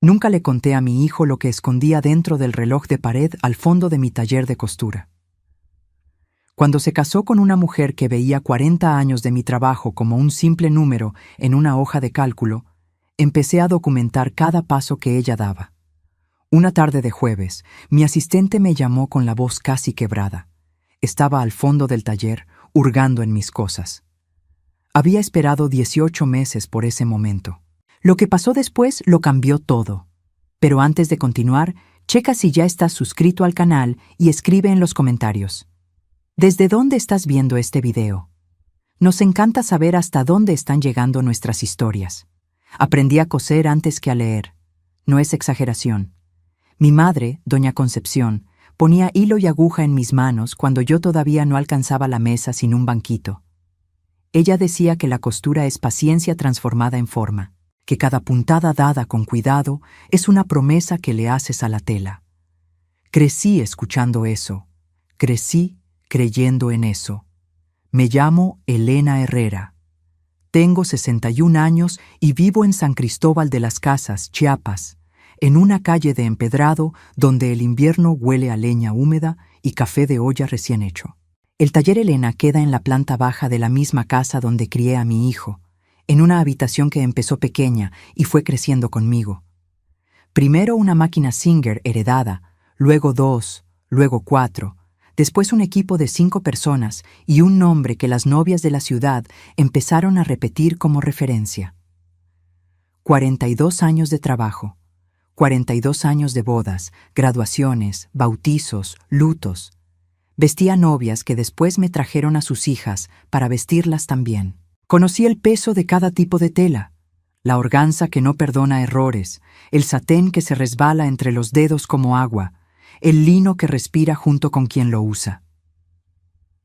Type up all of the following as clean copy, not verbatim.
Nunca le conté a mi hijo lo que escondía dentro del reloj de pared al fondo de mi taller de costura. Cuando se casó con una mujer que veía 40 años de mi trabajo como un simple número en una hoja de cálculo, empecé a documentar cada paso que ella daba. Una tarde de jueves, mi asistente me llamó con la voz casi quebrada. Estaba al fondo del taller, hurgando en mis cosas. Había esperado 18 meses por ese momento. Lo que pasó después lo cambió todo. Pero antes de continuar, checa si ya estás suscrito al canal y escribe en los comentarios. ¿Desde dónde estás viendo este video? Nos encanta saber hasta dónde están llegando nuestras historias. Aprendí a coser antes que a leer. No es exageración. Mi madre, doña Concepción, ponía hilo y aguja en mis manos cuando yo todavía no alcanzaba la mesa sin un banquito. Ella decía que la costura es paciencia transformada en forma, que cada puntada dada con cuidado es una promesa que le haces a la tela. Crecí escuchando eso. Crecí creyendo en eso. Me llamo Elena Herrera. Tengo 61 años y vivo en San Cristóbal de las Casas, Chiapas, en una calle de empedrado donde el invierno huele a leña húmeda y café de olla recién hecho. El taller Elena queda en la planta baja de la misma casa donde crié a mi hijo, en una habitación que empezó pequeña y fue creciendo conmigo. Primero una máquina Singer heredada, luego 2, luego 4, después un equipo de 5 personas y un nombre que las novias de la ciudad empezaron a repetir como referencia. 42 años de trabajo, 42 años de bodas, graduaciones, bautizos, lutos. Vestía novias que después me trajeron a sus hijas para vestirlas también. Conocí el peso de cada tipo de tela, la organza que no perdona errores, el satén que se resbala entre los dedos como agua, el lino que respira junto con quien lo usa.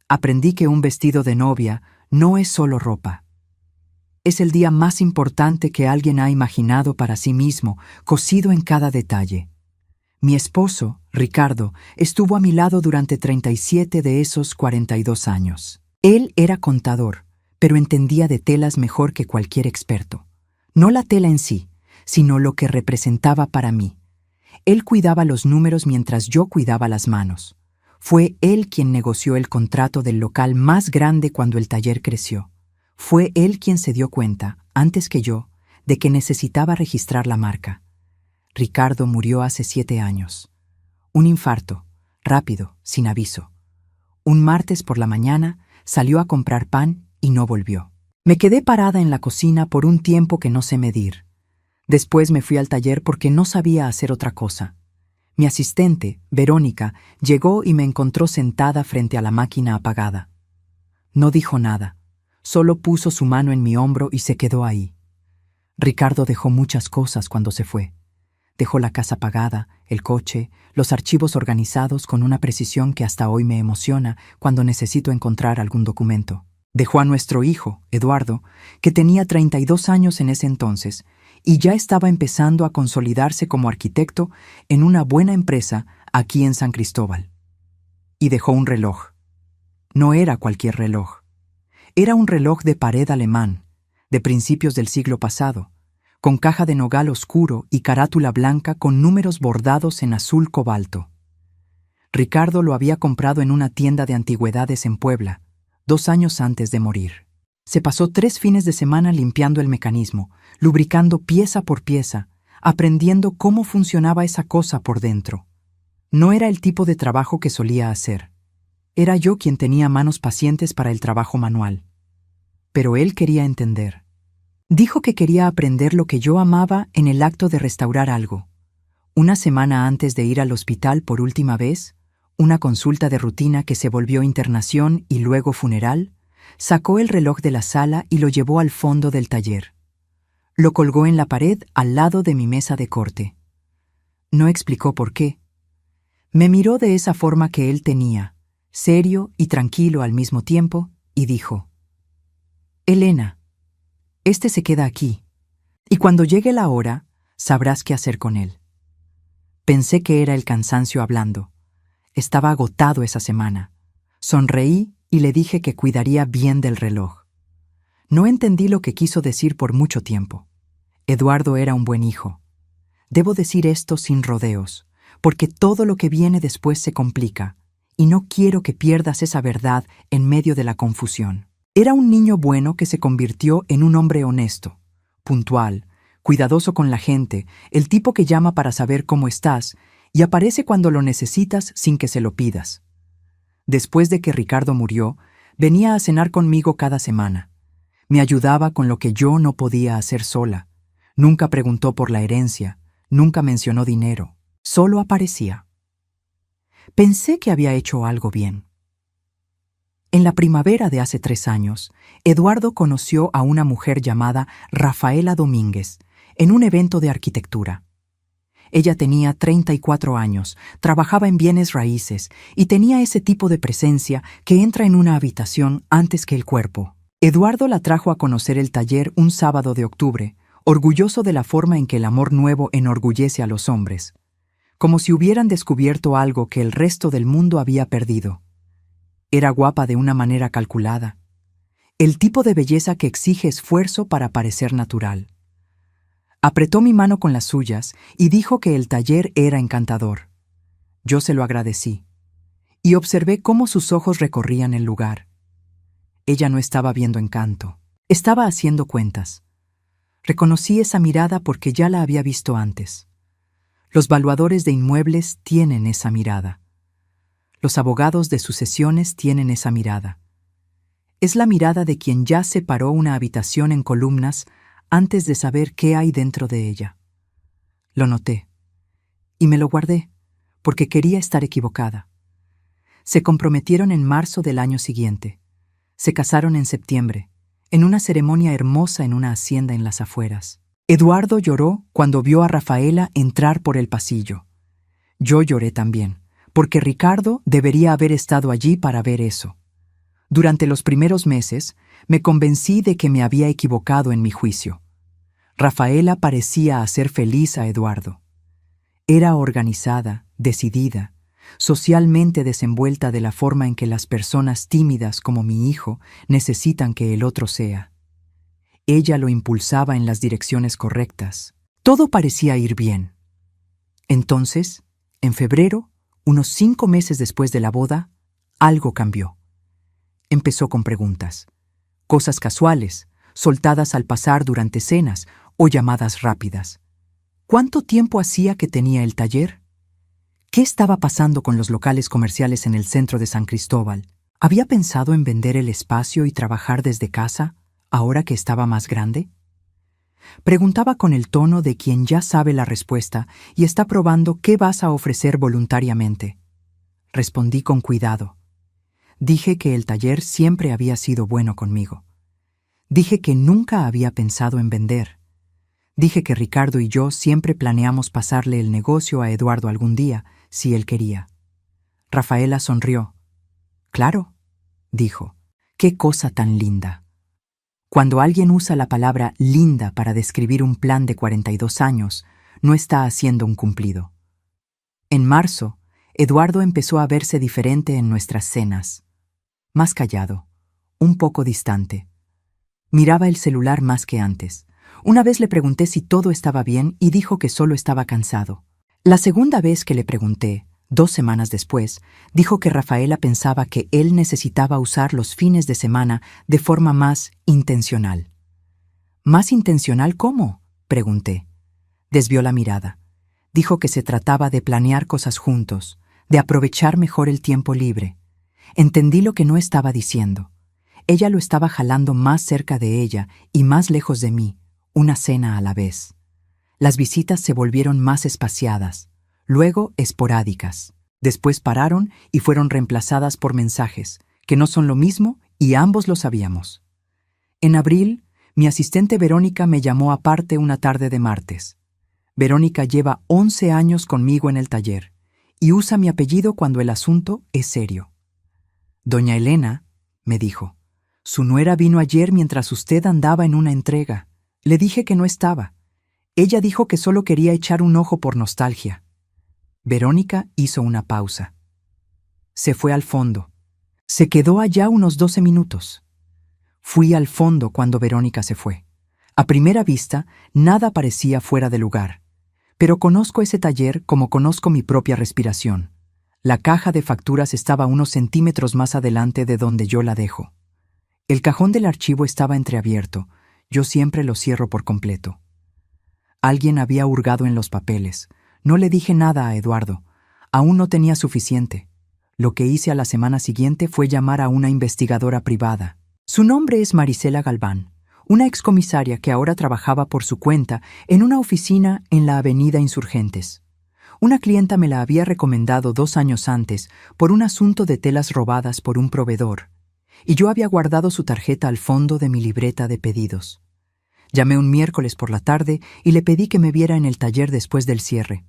Aprendí que un vestido de novia no es solo ropa. Es el día más importante que alguien ha imaginado para sí mismo, cosido en cada detalle. Mi esposo, Ricardo, estuvo a mi lado durante 37 de esos 42 años. Él era contador, pero entendía de telas mejor que cualquier experto. No la tela en sí, sino lo que representaba para mí. Él cuidaba los números mientras yo cuidaba las manos. Fue él quien negoció el contrato del local más grande cuando el taller creció. Fue él quien se dio cuenta, antes que yo, de que necesitaba registrar la marca. Ricardo murió hace 7 años. Un infarto, rápido, sin aviso. Un martes por la mañana salió a comprar pan y no volvió. Me quedé parada en la cocina por un tiempo que no sé medir. Después me fui al taller porque no sabía hacer otra cosa. Mi asistente, Verónica, llegó y me encontró sentada frente a la máquina apagada. No dijo nada, solo puso su mano en mi hombro y se quedó ahí. Ricardo dejó muchas cosas cuando se fue. Dejó la casa pagada, el coche, los archivos organizados con una precisión que hasta hoy me emociona cuando necesito encontrar algún documento. Dejó a nuestro hijo, Eduardo, que tenía 32 años en ese entonces, y ya estaba empezando a consolidarse como arquitecto en una buena empresa aquí en San Cristóbal. Y dejó un reloj. No era cualquier reloj. Era un reloj de pared alemán, de principios del siglo pasado, con caja de nogal oscuro y carátula blanca con números bordados en azul cobalto. Ricardo lo había comprado en una tienda de antigüedades en Puebla, 2 años antes de morir. Se pasó 3 fines de semana limpiando el mecanismo, lubricando pieza por pieza, aprendiendo cómo funcionaba esa cosa por dentro. No era el tipo de trabajo que solía hacer. Era yo quien tenía manos pacientes para el trabajo manual. Pero él quería entender. Dijo que quería aprender lo que yo amaba en el acto de restaurar algo. Una semana antes de ir al hospital por última vez, una consulta de rutina que se volvió internación y luego funeral, sacó el reloj de la sala y lo llevó al fondo del taller. Lo colgó en la pared al lado de mi mesa de corte. No explicó por qué. Me miró de esa forma que él tenía, serio y tranquilo al mismo tiempo, y dijo: «Elena, este se queda aquí, y cuando llegue la hora, sabrás qué hacer con él». Pensé que era el cansancio hablando. Estaba agotado esa semana. Sonreí y le dije que cuidaría bien del reloj. No entendí lo que quiso decir por mucho tiempo. Eduardo era un buen hijo. Debo decir esto sin rodeos, porque todo lo que viene después se complica, y no quiero que pierdas esa verdad en medio de la confusión. Era un niño bueno que se convirtió en un hombre honesto, puntual, cuidadoso con la gente, el tipo que llama para saber cómo estás y aparece cuando lo necesitas sin que se lo pidas. Después de que Ricardo murió, venía a cenar conmigo cada semana. Me ayudaba con lo que yo no podía hacer sola. Nunca preguntó por la herencia, nunca mencionó dinero, solo aparecía. Pensé que había hecho algo bien. En la primavera de hace 3 años, Eduardo conoció a una mujer llamada Rafaela Domínguez en un evento de arquitectura. Ella tenía 34 años, trabajaba en bienes raíces y tenía ese tipo de presencia que entra en una habitación antes que el cuerpo. Eduardo la trajo a conocer el taller un sábado de octubre, orgulloso de la forma en que el amor nuevo enorgullece a los hombres, como si hubieran descubierto algo que el resto del mundo había perdido. Era guapa de una manera calculada, el tipo de belleza que exige esfuerzo para parecer natural. Apretó mi mano con las suyas y dijo que el taller era encantador. Yo se lo agradecí, y observé cómo sus ojos recorrían el lugar. Ella no estaba viendo encanto, estaba haciendo cuentas. Reconocí esa mirada porque ya la había visto antes. Los valuadores de inmuebles tienen esa mirada. Los abogados de sucesiones tienen esa mirada. Es la mirada de quien ya separó una habitación en columnas antes de saber qué hay dentro de ella. Lo noté, y me lo guardé, porque quería estar equivocada. Se comprometieron en marzo del año siguiente. Se casaron en septiembre, en una ceremonia hermosa en una hacienda en las afueras. Eduardo lloró cuando vio a Rafaela entrar por el pasillo. Yo lloré también, porque Ricardo debería haber estado allí para ver eso. Durante los primeros meses, me convencí de que me había equivocado en mi juicio. Rafaela parecía hacer feliz a Eduardo. Era organizada, decidida, socialmente desenvuelta de la forma en que las personas tímidas como mi hijo necesitan que el otro sea. Ella lo impulsaba en las direcciones correctas. Todo parecía ir bien. Entonces, en febrero, unos 5 meses después de la boda, algo cambió. Empezó con preguntas, cosas casuales, soltadas al pasar durante cenas o llamadas rápidas. ¿Cuánto tiempo hacía que tenía el taller? ¿Qué estaba pasando con los locales comerciales en el centro de San Cristóbal? ¿Había pensado en vender el espacio y trabajar desde casa, ahora que estaba más grande? Preguntaba con el tono de quien ya sabe la respuesta y está probando qué vas a ofrecer voluntariamente. Respondí con cuidado. Dije que el taller siempre había sido bueno conmigo. Dije que nunca había pensado en vender. Dije que Ricardo y yo siempre planeamos pasarle el negocio a Eduardo algún día, si él quería. Rafaela sonrió. «Claro», dijo, «qué cosa tan linda». Cuando alguien usa la palabra linda para describir un plan de 42 años, no está haciendo un cumplido. En marzo, Eduardo empezó a verse diferente en nuestras cenas. Más callado, un poco distante. Miraba el celular más que antes. Una vez le pregunté si todo estaba bien y dijo que solo estaba cansado. La segunda vez que le pregunté, 2 semanas después, dijo que Rafaela pensaba que él necesitaba usar los fines de semana de forma más intencional. ¿Más intencional cómo?, pregunté. Desvió la mirada. Dijo que se trataba de planear cosas juntos, de aprovechar mejor el tiempo libre. Entendí lo que no estaba diciendo. Ella lo estaba jalando más cerca de ella y más lejos de mí, una cena a la vez. Las visitas se volvieron más espaciadas, luego esporádicas. Después pararon y fueron reemplazadas por mensajes, que no son lo mismo y ambos lo sabíamos. En abril, mi asistente Verónica me llamó aparte una tarde de martes. Verónica lleva 11 años conmigo en el taller y usa mi apellido cuando el asunto es serio. «Doña Elena», me dijo, «su nuera vino ayer mientras usted andaba en una entrega. Le dije que no estaba. Ella dijo que solo quería echar un ojo por nostalgia». Verónica hizo una pausa. Se fue al fondo. Se quedó allá unos 12 minutos. Fui al fondo cuando Verónica se fue. A primera vista, nada parecía fuera de lugar. Pero conozco ese taller como conozco mi propia respiración. La caja de facturas estaba unos centímetros más adelante de donde yo la dejo. El cajón del archivo estaba entreabierto. Yo siempre lo cierro por completo. Alguien había hurgado en los papeles. No le dije nada a Eduardo. Aún no tenía suficiente. Lo que hice a la semana siguiente fue llamar a una investigadora privada. Su nombre es Marisela Galván, una excomisaria que ahora trabajaba por su cuenta en una oficina en la avenida Insurgentes. Una clienta me la había recomendado 2 años antes por un asunto de telas robadas por un proveedor, y yo había guardado su tarjeta al fondo de mi libreta de pedidos. Llamé un miércoles por la tarde y le pedí que me viera en el taller después del cierre.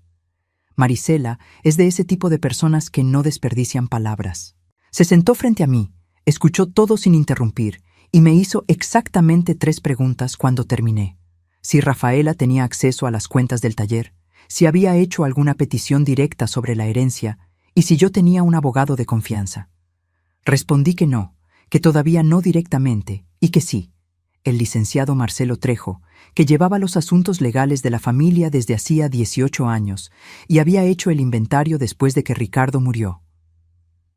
Marisela es de ese tipo de personas que no desperdician palabras. Se sentó frente a mí, escuchó todo sin interrumpir y me hizo exactamente 3 preguntas cuando terminé. Si Rafaela tenía acceso a las cuentas del taller, si había hecho alguna petición directa sobre la herencia y si yo tenía un abogado de confianza. Respondí que no, que todavía no directamente, y que sí. El licenciado Marcelo Trejo, que llevaba los asuntos legales de la familia desde hacía 18 años y había hecho el inventario después de que Ricardo murió.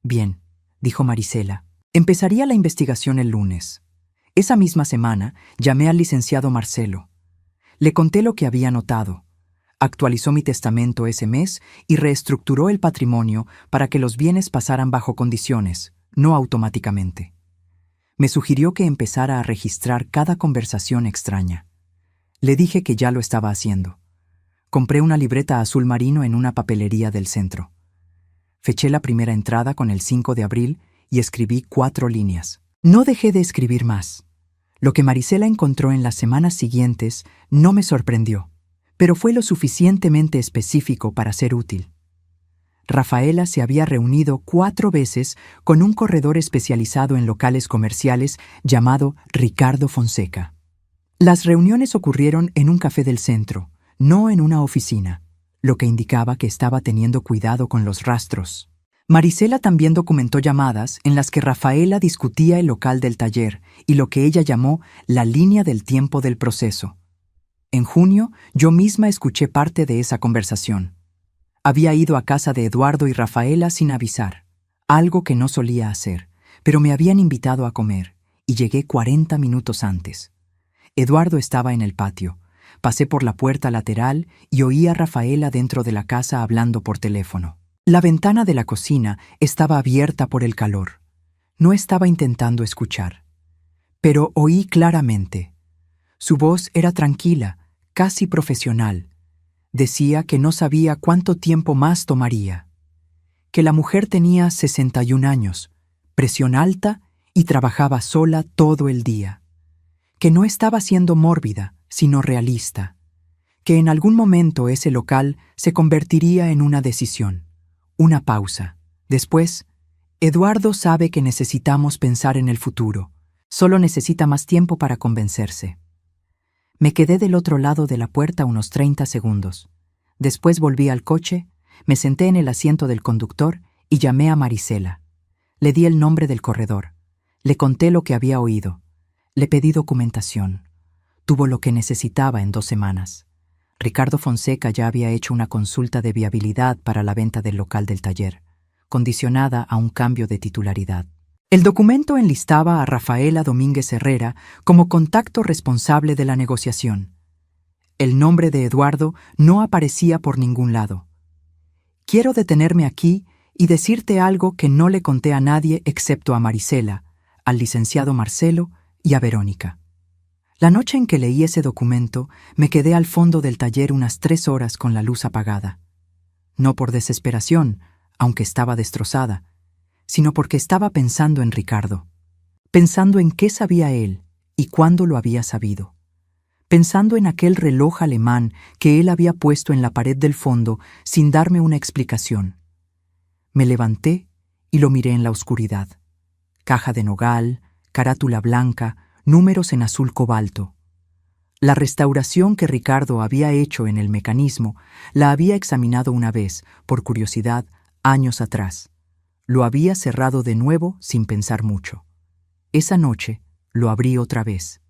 Bien, dijo Marisela, empezaría la investigación el lunes. Esa misma semana llamé al licenciado Marcelo. Le conté lo que había notado. Actualizó mi testamento ese mes y reestructuró el patrimonio para que los bienes pasaran bajo condiciones, no automáticamente. Me sugirió que empezara a registrar cada conversación extraña. Le dije que ya lo estaba haciendo. Compré una libreta azul marino en una papelería del centro. Feché la primera entrada con el 5 de abril y escribí 4 líneas. No dejé de escribir más. Lo que Marisela encontró en las semanas siguientes no me sorprendió, pero fue lo suficientemente específico para ser útil. Rafaela se había reunido 4 veces con un corredor especializado en locales comerciales llamado Ricardo Fonseca. Las reuniones ocurrieron en un café del centro, no en una oficina, lo que indicaba que estaba teniendo cuidado con los rastros. Marisela también documentó llamadas en las que Rafaela discutía el local del taller y lo que ella llamó la línea del tiempo del proceso. En junio, yo misma escuché parte de esa conversación. Había ido a casa de Eduardo y Rafaela sin avisar, algo que no solía hacer, pero me habían invitado a comer, y llegué 40 minutos antes. Eduardo estaba en el patio. Pasé por la puerta lateral y oí a Rafaela dentro de la casa hablando por teléfono. La ventana de la cocina estaba abierta por el calor. No estaba intentando escuchar, pero oí claramente. Su voz era tranquila, casi profesional. Decía que no sabía cuánto tiempo más tomaría, que la mujer tenía 61 años, presión alta y trabajaba sola todo el día, que no estaba siendo mórbida, sino realista, que en algún momento ese local se convertiría en una decisión, una pausa. Después, Eduardo sabe que necesitamos pensar en el futuro, solo necesita más tiempo para convencerse. Me quedé del otro lado de la puerta unos 30 segundos. Después volví al coche, me senté en el asiento del conductor y llamé a Marisela. Le di el nombre del corredor. Le conté lo que había oído. Le pedí documentación. Tuvo lo que necesitaba en 2 semanas. Ricardo Fonseca ya había hecho una consulta de viabilidad para la venta del local del taller, condicionada a un cambio de titularidad. El documento enlistaba a Rafaela Domínguez Herrera como contacto responsable de la negociación. El nombre de Eduardo no aparecía por ningún lado. Quiero detenerme aquí y decirte algo que no le conté a nadie excepto a Marisela, al licenciado Marcelo y a Verónica. La noche en que leí ese documento, me quedé al fondo del taller unas 3 horas con la luz apagada. No por desesperación, aunque estaba destrozada, sino porque estaba pensando en Ricardo, pensando en qué sabía él y cuándo lo había sabido, pensando en aquel reloj alemán que él había puesto en la pared del fondo sin darme una explicación. Me levanté y lo miré en la oscuridad. Caja de nogal, carátula blanca, números en azul cobalto. La restauración que Ricardo había hecho en el mecanismo la había examinado una vez, por curiosidad, años atrás. Lo había cerrado de nuevo sin pensar mucho. Esa noche lo abrí otra vez.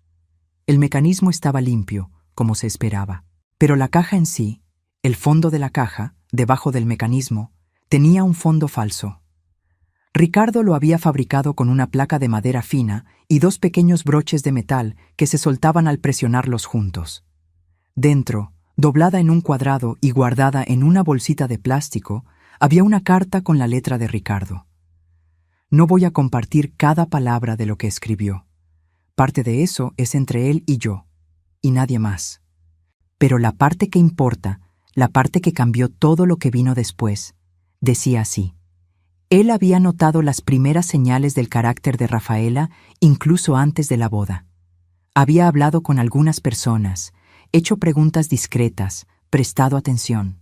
El mecanismo estaba limpio, como se esperaba, pero la caja en sí, El fondo de la caja, debajo del mecanismo, tenía un fondo falso. Ricardo lo había fabricado con una placa de madera fina y dos pequeños broches de metal que se soltaban al presionarlos juntos. Dentro, doblada en un cuadrado y guardada en una bolsita de plástico, había una carta con la letra de Ricardo. No voy a compartir cada palabra de lo que escribió. Parte de eso es entre él y yo, y nadie más. Pero la parte que importa, la parte que cambió todo lo que vino después, decía así. Él había notado las primeras señales del carácter de Rafaela incluso antes de la boda. Había hablado con algunas personas, hecho preguntas discretas, prestado atención.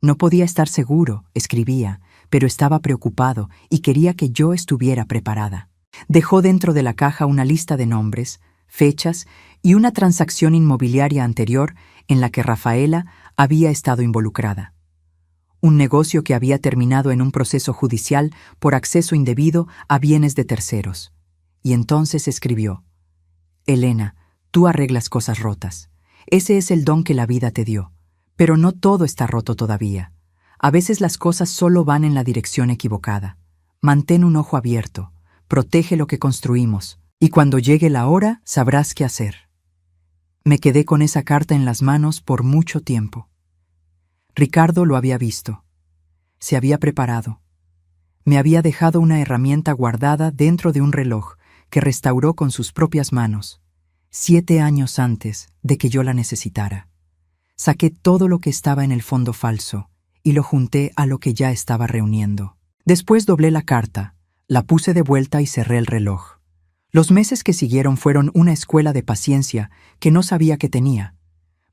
No podía estar seguro, escribía, pero estaba preocupado y quería que yo estuviera preparada. Dejó dentro de la caja una lista de nombres, fechas y una transacción inmobiliaria anterior en la que Rafaela había estado involucrada. Un negocio que había terminado en un proceso judicial por acceso indebido a bienes de terceros. Y entonces escribió: Elena, tú arreglas cosas rotas. Ese es el don que la vida te dio. Pero no todo está roto todavía. A veces las cosas solo van en la dirección equivocada. Mantén un ojo abierto, protege lo que construimos, y cuando llegue la hora sabrás qué hacer. Me quedé con esa carta en las manos por mucho tiempo. Ricardo lo había visto. Se había preparado. Me había dejado una herramienta guardada dentro de un reloj que restauró con sus propias manos, 7 años antes de que yo la necesitara. Saqué todo lo que estaba en el fondo falso y lo junté a lo que ya estaba reuniendo. Después doblé la carta, la puse de vuelta y cerré el reloj. Los meses que siguieron fueron una escuela de paciencia que no sabía que tenía.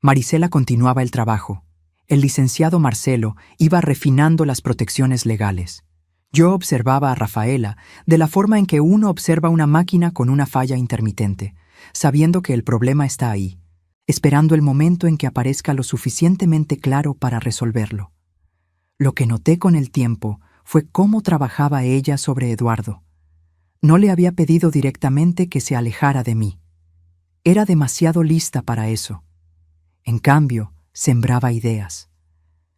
Marisela continuaba el trabajo. El licenciado Marcelo iba refinando las protecciones legales. Yo observaba a Rafaela de la forma en que uno observa una máquina con una falla intermitente, sabiendo que el problema está ahí, esperando el momento en que aparezca lo suficientemente claro para resolverlo. Lo que noté con el tiempo fue cómo trabajaba ella sobre Eduardo. No le había pedido directamente que se alejara de mí. Era demasiado lista para eso. En cambio, sembraba ideas.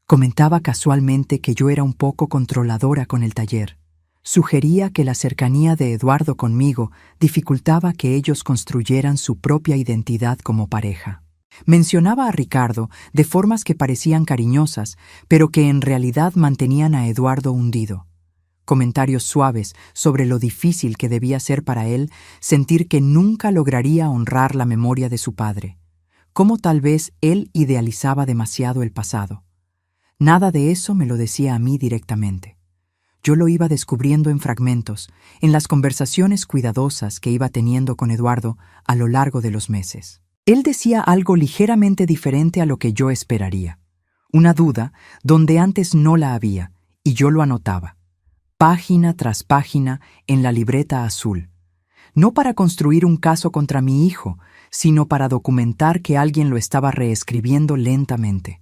Comentaba casualmente que yo era un poco controladora con el taller. Sugería que la cercanía de Eduardo conmigo dificultaba que ellos construyeran su propia identidad como pareja. Mencionaba a Ricardo de formas que parecían cariñosas, pero que en realidad mantenían a Eduardo hundido. Comentarios suaves sobre lo difícil que debía ser para él sentir que nunca lograría honrar la memoria de su padre. Cómo tal vez él idealizaba demasiado el pasado. Nada de eso me lo decía a mí directamente. Yo lo iba descubriendo en fragmentos, en las conversaciones cuidadosas que iba teniendo con Eduardo a lo largo de los meses. Él decía algo ligeramente diferente a lo que yo esperaría. Una duda donde antes no la había, y yo lo anotaba, página tras página en la libreta azul. No para construir un caso contra mi hijo, sino para documentar que alguien lo estaba reescribiendo lentamente.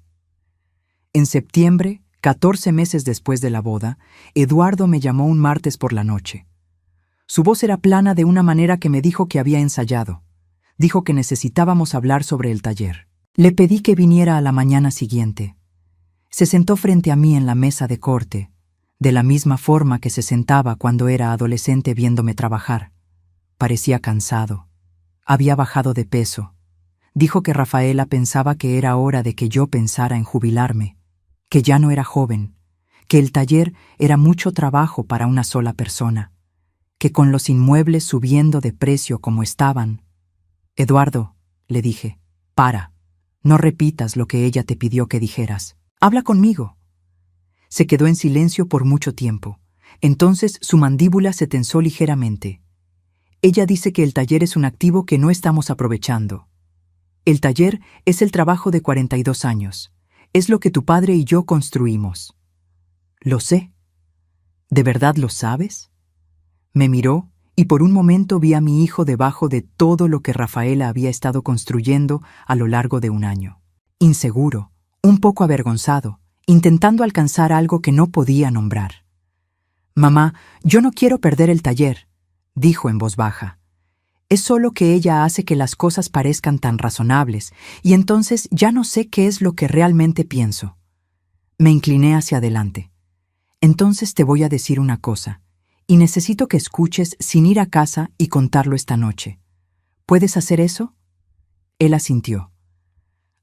En septiembre, 14 meses después de la boda, Eduardo me llamó un martes por la noche. Su voz era plana de una manera que me dijo que había ensayado. Dijo que necesitábamos hablar sobre el taller. Le pedí que viniera a la mañana siguiente. Se sentó frente a mí en la mesa de corte, de la misma forma que se sentaba cuando era adolescente viéndome trabajar. Parecía cansado. Había bajado de peso. Dijo que Rafaela pensaba que era hora de que yo pensara en jubilarme, que ya no era joven, que el taller era mucho trabajo para una sola persona, que con los inmuebles subiendo de precio como estaban. Eduardo, le dije, para. No repitas lo que ella te pidió que dijeras. Habla conmigo. Se quedó en silencio por mucho tiempo. Entonces su mandíbula se tensó ligeramente. Ella dice que el taller es un activo que no estamos aprovechando. El taller es el trabajo de 42 años. Es lo que tu padre y yo construimos. Lo sé. ¿De verdad lo sabes? Me miró y por un momento vi a mi hijo debajo de todo lo que Rafaela había estado construyendo a lo largo de un año. Inseguro, un poco avergonzado, intentando alcanzar algo que no podía nombrar. Mamá, yo no quiero perder el taller, dijo en voz baja. Es solo que ella hace que las cosas parezcan tan razonables, y entonces ya no sé qué es lo que realmente pienso. Me incliné hacia adelante. Entonces te voy a decir una cosa, y necesito que escuches sin ir a casa y contarlo esta noche. ¿Puedes hacer eso? Él asintió.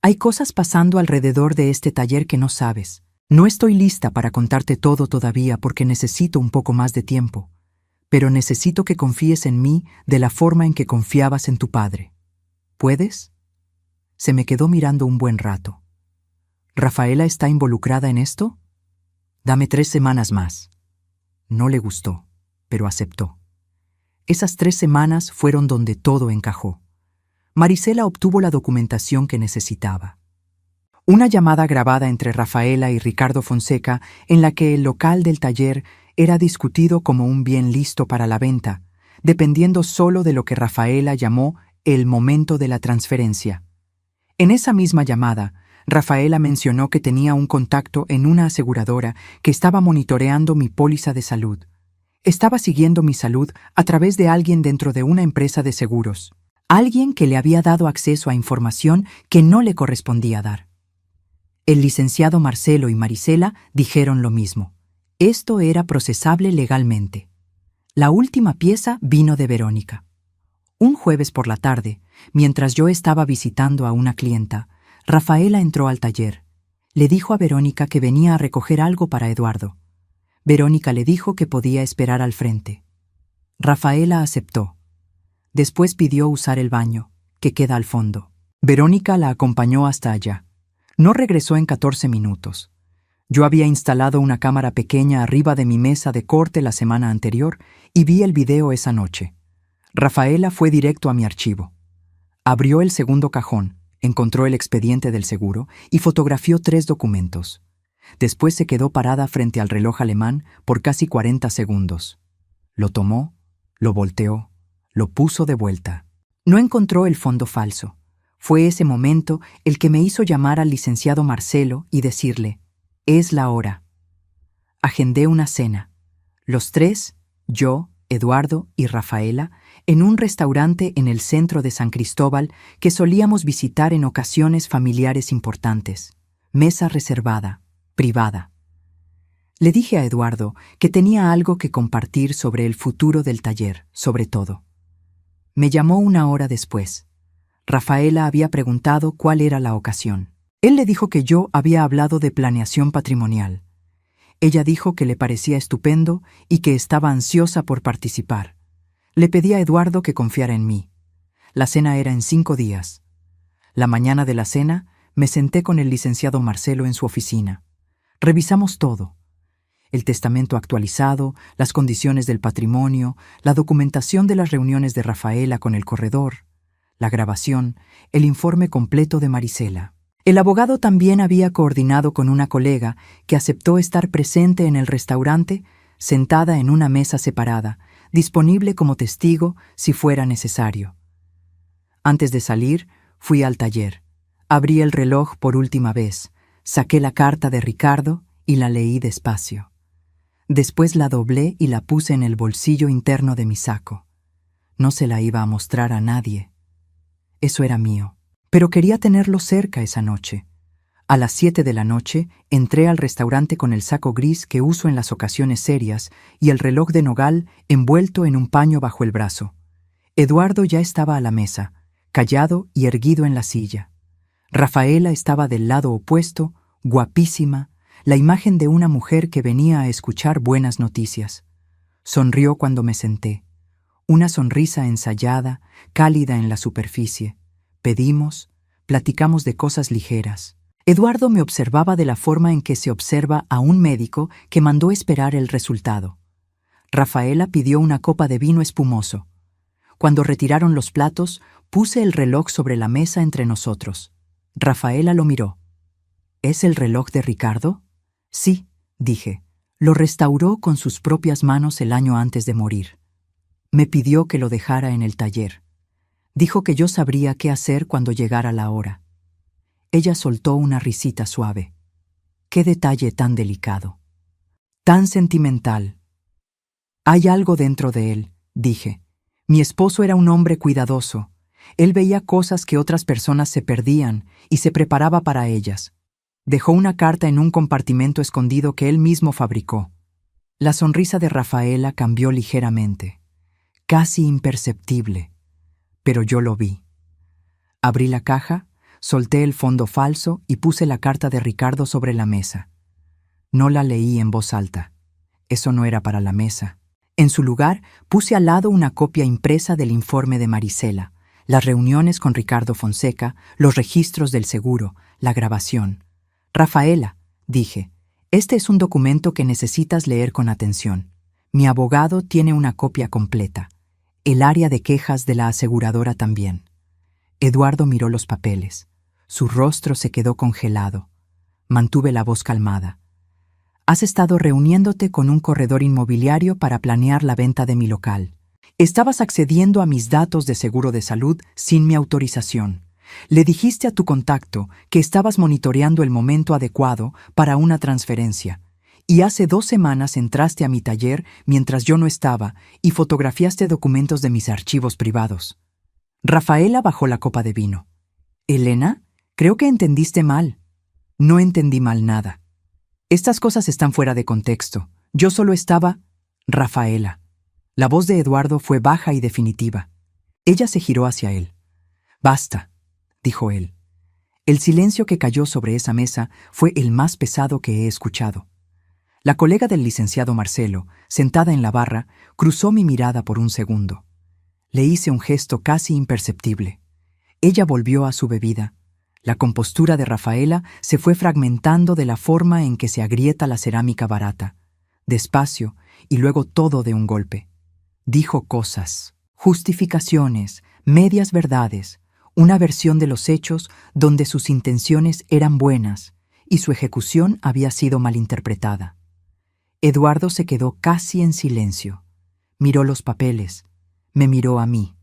Hay cosas pasando alrededor de este taller que no sabes. No estoy lista para contarte todo todavía porque necesito un poco más de tiempo, pero necesito que confíes en mí de la forma en que confiabas en tu padre. ¿Puedes? Se me quedó mirando un buen rato. ¿Rafaela está involucrada en esto? Dame 3 semanas más. No le gustó, pero aceptó. Esas 3 semanas fueron donde todo encajó. Marisela obtuvo la documentación que necesitaba. Una llamada grabada entre Rafaela y Ricardo Fonseca en la que el local del taller era discutido como un bien listo para la venta, dependiendo solo de lo que Rafaela llamó el momento de la transferencia. En esa misma llamada, Rafaela mencionó que tenía un contacto en una aseguradora que estaba monitoreando mi póliza de salud. Estaba siguiendo mi salud a través de alguien dentro de una empresa de seguros. Alguien que le había dado acceso a información que no le correspondía dar. El licenciado Marcelo y Marisela dijeron lo mismo. Esto era procesable legalmente. La última pieza vino de Verónica. Un jueves por la tarde, mientras yo estaba visitando a una clienta, Rafaela entró al taller. Le dijo a Verónica que venía a recoger algo para Eduardo. Verónica le dijo que podía esperar al frente. Rafaela aceptó. Después pidió usar el baño, que queda al fondo. Verónica la acompañó hasta allá. No regresó en 14 minutos. Yo había instalado una cámara pequeña arriba de mi mesa de corte la semana anterior y vi el video esa noche. Rafaela fue directo a mi archivo. Abrió el segundo cajón, encontró el expediente del seguro y fotografió 3 documentos. Después se quedó parada frente al reloj alemán por casi 40 segundos. Lo tomó, lo volteó, lo puso de vuelta. No encontró el fondo falso. Fue ese momento el que me hizo llamar al licenciado Marcelo y decirle, «Es la hora». Agendé una cena. Los 3, yo, Eduardo y Rafaela, en un restaurante en el centro de San Cristóbal que solíamos visitar en ocasiones familiares importantes. Mesa reservada, privada. Le dije a Eduardo que tenía algo que compartir sobre el futuro del taller, sobre todo. Me llamó 1 hora después. Rafaela había preguntado cuál era la ocasión. Él le dijo que yo había hablado de planeación patrimonial. Ella dijo que le parecía estupendo y que estaba ansiosa por participar. Le pedí a Eduardo que confiara en mí. La cena era en 5 días. La mañana de la cena me senté con el licenciado Marcelo en su oficina. Revisamos todo. El testamento actualizado, las condiciones del patrimonio, la documentación de las reuniones de Rafaela con el corredor, la grabación, el informe completo de Marisela. El abogado también había coordinado con una colega que aceptó estar presente en el restaurante, sentada en una mesa separada, disponible como testigo si fuera necesario. Antes de salir, fui al taller. Abrí el reloj por última vez, saqué la carta de Ricardo y la leí despacio. Después la doblé y la puse en el bolsillo interno de mi saco. No se la iba a mostrar a nadie. Eso era mío, pero quería tenerlo cerca esa noche. A las 7 de la noche entré al restaurante con el saco gris que uso en las ocasiones serias y el reloj de nogal envuelto en un paño bajo el brazo. Eduardo ya estaba a la mesa, callado y erguido en la silla. Rafaela estaba del lado opuesto, guapísima, la imagen de una mujer que venía a escuchar buenas noticias. Sonrió cuando me senté. Una sonrisa ensayada, cálida en la superficie. Pedimos, platicamos de cosas ligeras. Eduardo me observaba de la forma en que se observa a un médico que mandó esperar el resultado. Rafaela pidió una copa de vino espumoso. Cuando retiraron los platos, puse el reloj sobre la mesa entre nosotros. Rafaela lo miró. ¿Es el reloj de Ricardo? Sí, dije. Lo restauró con sus propias manos el año antes de morir. Me pidió que lo dejara en el taller. Dijo que yo sabría qué hacer cuando llegara la hora. Ella soltó una risita suave. Qué detalle tan delicado. Tan sentimental. Hay algo dentro de él, dije. Mi esposo era un hombre cuidadoso. Él veía cosas que otras personas se perdían y se preparaba para ellas. Dejó una carta en un compartimento escondido que él mismo fabricó. La sonrisa de Rafaela cambió ligeramente, casi imperceptible, pero yo lo vi. Abrí la caja, solté el fondo falso y puse la carta de Ricardo sobre la mesa. No la leí en voz alta. Eso no era para la mesa. En su lugar, puse al lado una copia impresa del informe de Marisela, las reuniones con Ricardo Fonseca, los registros del seguro, la grabación. Rafaela, dije, este es un documento que necesitas leer con atención. Mi abogado tiene una copia completa. El área de quejas de la aseguradora también. Eduardo miró los papeles. Su rostro se quedó congelado. Mantuve la voz calmada. Has estado reuniéndote con un corredor inmobiliario para planear la venta de mi local. Estabas accediendo a mis datos de seguro de salud sin mi autorización. Le dijiste a tu contacto que estabas monitoreando el momento adecuado para una transferencia. Y hace 2 semanas entraste a mi taller mientras yo no estaba y fotografiaste documentos de mis archivos privados. Rafaela bajó la copa de vino. Elena, creo que entendiste mal. No entendí mal nada. Estas cosas están fuera de contexto. Yo solo estaba... Rafaela. La voz de Eduardo fue baja y definitiva. Ella se giró hacia él. Basta, dijo él. El silencio que cayó sobre esa mesa fue el más pesado que he escuchado. La colega del licenciado Marcelo, sentada en la barra, cruzó mi mirada por un segundo. Le hice un gesto casi imperceptible. Ella volvió a su bebida. La compostura de Rafaela se fue fragmentando de la forma en que se agrieta la cerámica barata. Despacio, y luego todo de un golpe. Dijo cosas, justificaciones, medias verdades, una versión de los hechos donde sus intenciones eran buenas y su ejecución había sido malinterpretada. Eduardo se quedó casi en silencio. Miró los papeles, me miró a mí.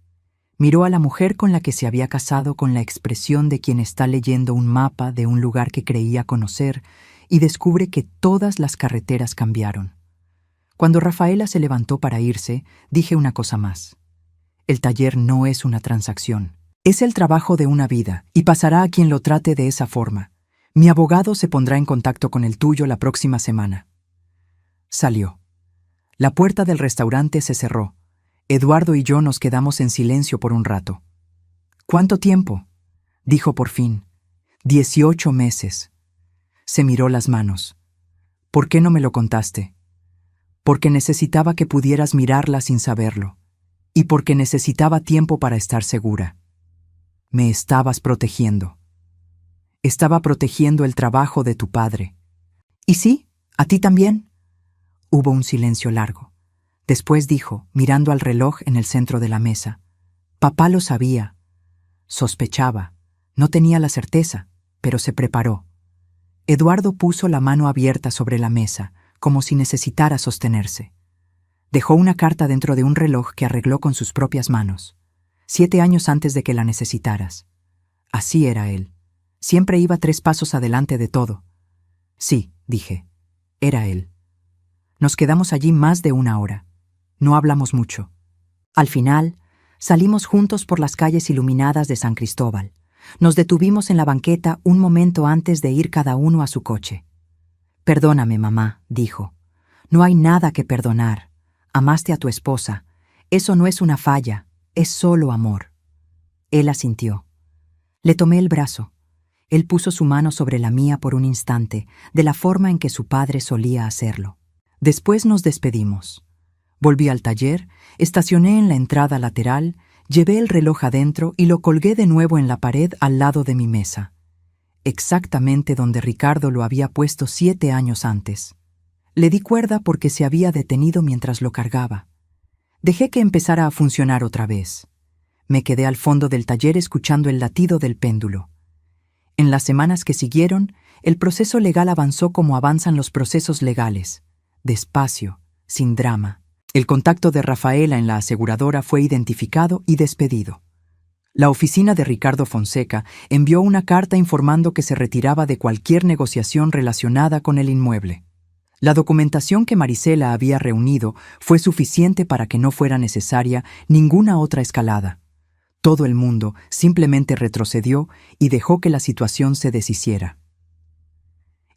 Miró a la mujer con la que se había casado con la expresión de quien está leyendo un mapa de un lugar que creía conocer y descubre que todas las carreteras cambiaron. Cuando Rafaela se levantó para irse, dije una cosa más. El taller no es una transacción. Es el trabajo de una vida y pasará a quien lo trate de esa forma. Mi abogado se pondrá en contacto con el tuyo la próxima semana. Salió. La puerta del restaurante se cerró. Eduardo y yo nos quedamos en silencio por un rato. ¿Cuánto tiempo?, dijo por fin. 18 meses. Se miró las manos. ¿Por qué no me lo contaste? Porque necesitaba que pudieras mirarla sin saberlo. Y porque necesitaba tiempo para estar segura. Me estabas protegiendo. Estaba protegiendo el trabajo de tu padre. ¿Y sí? ¿A ti también? Hubo un silencio largo. Después dijo, mirando al reloj en el centro de la mesa. Papá lo sabía. Sospechaba. No tenía la certeza, pero se preparó. Eduardo puso la mano abierta sobre la mesa, como si necesitara sostenerse. Dejó una carta dentro de un reloj que arregló con sus propias manos. 7 años antes de que la necesitaras. Así era él. Siempre iba 3 pasos adelante de todo. Sí, dije. Era él. Nos quedamos allí más de 1 hora. No hablamos mucho. Al final, salimos juntos por las calles iluminadas de San Cristóbal. Nos detuvimos en la banqueta un momento antes de ir cada uno a su coche. Perdóname, mamá, dijo. No hay nada que perdonar. Amaste a tu esposa. Eso no es una falla, es solo amor. Él asintió. Le tomé el brazo. Él puso su mano sobre la mía por un instante, de la forma en que su padre solía hacerlo. Después nos despedimos. Volví al taller, estacioné en la entrada lateral, llevé el reloj adentro y lo colgué de nuevo en la pared al lado de mi mesa. Exactamente donde Ricardo lo había puesto 7 años antes. Le di cuerda porque se había detenido mientras lo cargaba. Dejé que empezara a funcionar otra vez. Me quedé al fondo del taller escuchando el latido del péndulo. En las semanas que siguieron, el proceso legal avanzó como avanzan los procesos legales, despacio, sin drama. El contacto de Rafaela en la aseguradora fue identificado y despedido. La oficina de Ricardo Fonseca envió una carta informando que se retiraba de cualquier negociación relacionada con el inmueble. La documentación que Marisela había reunido fue suficiente para que no fuera necesaria ninguna otra escalada. Todo el mundo simplemente retrocedió y dejó que la situación se deshiciera.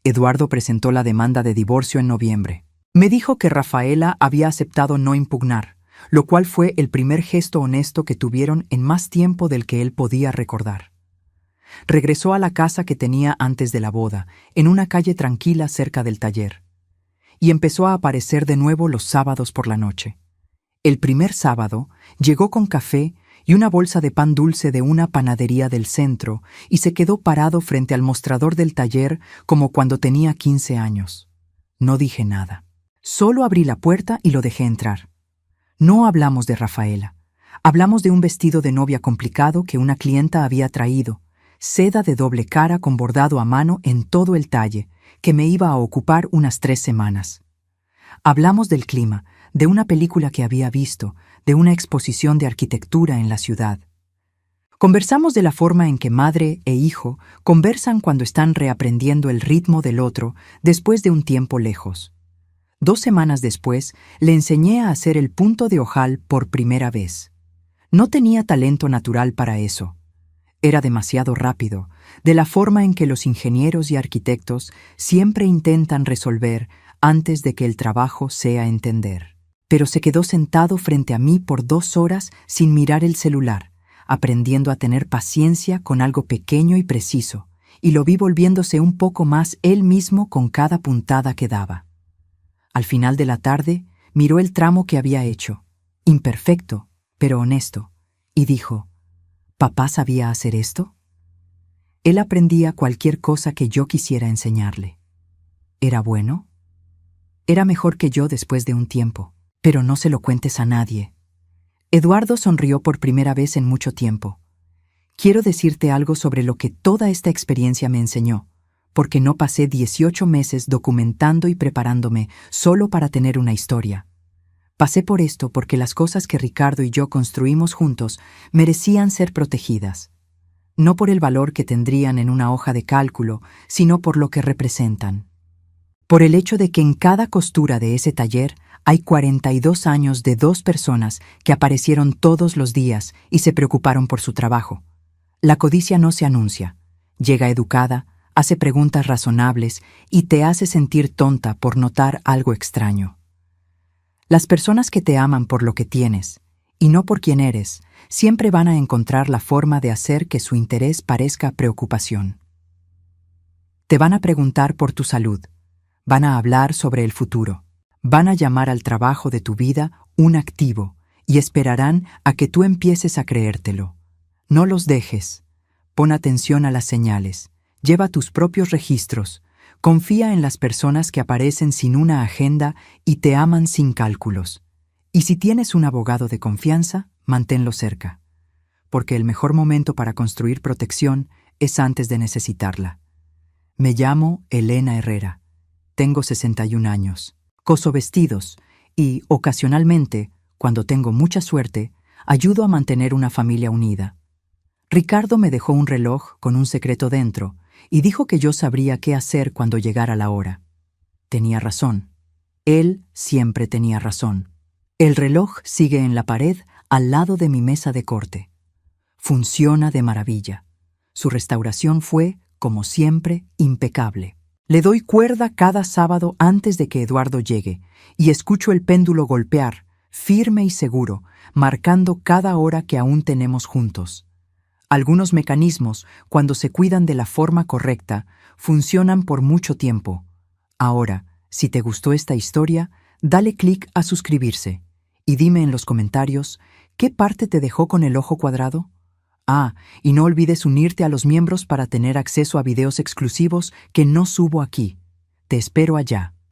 Eduardo presentó la demanda de divorcio en noviembre. Me dijo que Rafaela había aceptado no impugnar, lo cual fue el primer gesto honesto que tuvieron en más tiempo del que él podía recordar. Regresó a la casa que tenía antes de la boda, en una calle tranquila cerca del taller, y empezó a aparecer de nuevo los sábados por la noche. El primer sábado llegó con café y una bolsa de pan dulce de una panadería del centro y se quedó parado frente al mostrador del taller como cuando tenía 15 años. No dije nada. Solo abrí la puerta y lo dejé entrar. No hablamos de Rafaela. Hablamos de un vestido de novia complicado que una clienta había traído, seda de doble cara con bordado a mano en todo el talle, que me iba a ocupar unas 3 semanas. Hablamos del clima, de una película que había visto, de una exposición de arquitectura en la ciudad. Conversamos de la forma en que madre e hijo conversan cuando están reaprendiendo el ritmo del otro después de un tiempo lejos. 2 semanas después, le enseñé a hacer el punto de ojal por primera vez. No tenía talento natural para eso. Era demasiado rápido, de la forma en que los ingenieros y arquitectos siempre intentan resolver antes de que el trabajo sea entender. Pero se quedó sentado frente a mí por 2 horas sin mirar el celular, aprendiendo a tener paciencia con algo pequeño y preciso, y lo vi volviéndose un poco más él mismo con cada puntada que daba. Al final de la tarde, miró el tramo que había hecho, imperfecto, pero honesto, y dijo: ¿Papá sabía hacer esto? Él aprendía cualquier cosa que yo quisiera enseñarle. ¿Era bueno? Era mejor que yo después de un tiempo, pero no se lo cuentes a nadie. Eduardo sonrió por primera vez en mucho tiempo. Quiero decirte algo sobre lo que toda esta experiencia me enseñó, porque no pasé 18 meses documentando y preparándome solo para tener una historia. Pasé por esto porque las cosas que Ricardo y yo construimos juntos merecían ser protegidas. No por el valor que tendrían en una hoja de cálculo, sino por lo que representan. Por el hecho de que en cada costura de ese taller hay 42 años de 2 personas que aparecieron todos los días y se preocuparon por su trabajo. La codicia no se anuncia. Llega educada, hace preguntas razonables y te hace sentir tonta por notar algo extraño. Las personas que te aman por lo que tienes, y no por quién eres, siempre van a encontrar la forma de hacer que su interés parezca preocupación. Te van a preguntar por tu salud, van a hablar sobre el futuro, van a llamar al trabajo de tu vida un activo y esperarán a que tú empieces a creértelo. No los dejes. Pon atención a las señales, lleva tus propios registros. Confía en las personas que aparecen sin una agenda y te aman sin cálculos. Y si tienes un abogado de confianza, manténlo cerca. Porque el mejor momento para construir protección es antes de necesitarla. Me llamo Elena Herrera. Tengo 61 años. Coso vestidos y, ocasionalmente, cuando tengo mucha suerte, ayudo a mantener una familia unida. Ricardo me dejó un reloj con un secreto dentro y dijo que yo sabría qué hacer cuando llegara la hora. Tenía razón. Él siempre tenía razón. El reloj sigue en la pared al lado de mi mesa de corte. Funciona de maravilla. Su restauración fue, como siempre, impecable. Le doy cuerda cada sábado antes de que Eduardo llegue y escucho el péndulo golpear, firme y seguro, marcando cada hora que aún tenemos juntos. Algunos mecanismos, cuando se cuidan de la forma correcta, funcionan por mucho tiempo. Ahora, si te gustó esta historia, dale clic a suscribirse y dime en los comentarios qué parte te dejó con el ojo cuadrado. Y no olvides unirte a los miembros para tener acceso a videos exclusivos que no subo aquí. Te espero allá.